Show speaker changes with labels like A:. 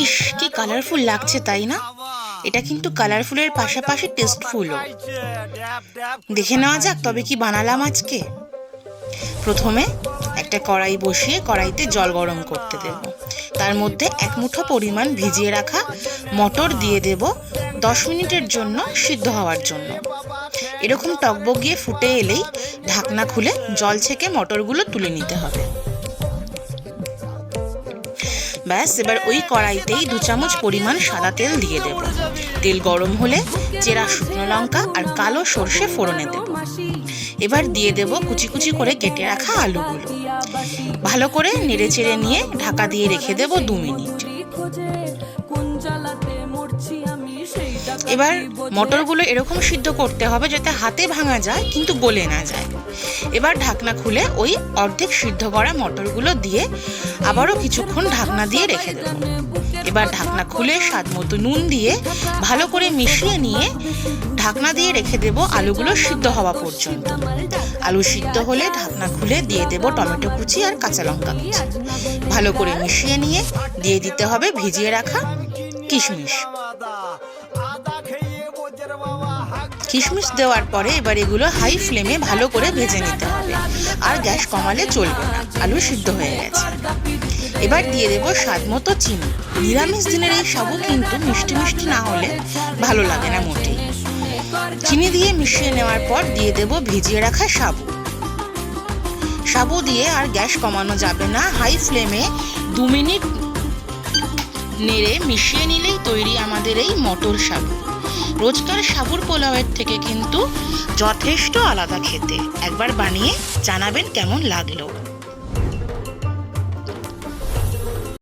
A: ইস, কি কালারফুল লাগছে তাই না? এটা কিন্তু কালারফুলের পাশাপাশি টেস্টফুলও। দেখে নেওয়া যাক তবে কি বানালাম আজকে। প্রথমে একটা কড়াই বসিয়ে কড়াইতে জল গরম করতে দেব। তার মধ্যে 1 মুঠো পরিমাণ ভিজিয়ে রাখা মটর দিয়ে দেব 10 মিনিটের জন্য সিদ্ধ হওয়ার জন্য। এরকম টকবগিয়ে ফুটে এলেই ঢাকনা খুলে জল ছেঁকে মটরগুলো তুলে নিতে হবে। ব্যাস, এবার ওই কড়াইতেই 2 চামচ পরিমাণ সাদা তেল দিয়ে দেব। তেল গরম হলে চেরা শুকনো লঙ্কা আর কালো সর্ষে ফোড়নে দেব। এবার দিয়ে দেব কুচি কুচি করে কেটে রাখা আলুগুলো। ভালো করে নেড়ে চেড়ে নিয়ে ঢাকা দিয়ে রেখে দেব 2 মিনিট। এবার মটরগুলো এরকম সিদ্ধ করতে হবে যাতে হাতে ভাঙা যায় কিন্তু গলে না যায়। এবার ঢাকনা খুলে ওই অর্ধেক সিদ্ধ করা মটরগুলো দিয়ে আবারও কিছুক্ষণ ঢাকনা দিয়ে রেখে দেব। এবার ঢাকনা খুলে স্বাদ মতো নুন দিয়ে ভালো করে মিশিয়ে নিয়ে ঢাকনা দিয়ে রেখে দেব আলুগুলো সিদ্ধ হওয়া পর্যন্ত। আলু সিদ্ধ হলে ঢাকনা খুলে দিয়ে দেব টমেটো কুচি আর কাঁচা লঙ্কা কুচি। ভালো করে মিশিয়ে নিয়ে দিয়ে দিতে হবে ভিজিয়ে রাখা কিশমিশ। কিশমিশ দেওয়ার পরে এবার এগুলো হাই ফ্লেমে ভালো করে ভেজে নিতে হবে, আর গ্যাস কমালে চলবে না। আলু সিদ্ধ হয়ে গেছে। এবার দিয়ে দেব স্বাদ মতো চিনি। নিরামিষ দিনের এই সাবু কিন্তু মিষ্টি মিষ্টি না হলে ভালো লাগে না মোটেই। চিনি দিয়ে মিশিয়ে নেওয়ার পর দিয়ে দেব ভিজিয়ে রাখা সাবু দিয়ে আর গ্যাস কমানো যাবে না। হাই ফ্লেমে 2 মিনিট নেড়ে মিশিয়ে নিলেই তৈরি আমাদের এই মটর সাবু। রোজকার সাবুর পোলাওয়ের থেকে কিন্তু যথেষ্ট আলাদা খেতে। একবার বানিয়ে জানাবেন কেমন লাগলো।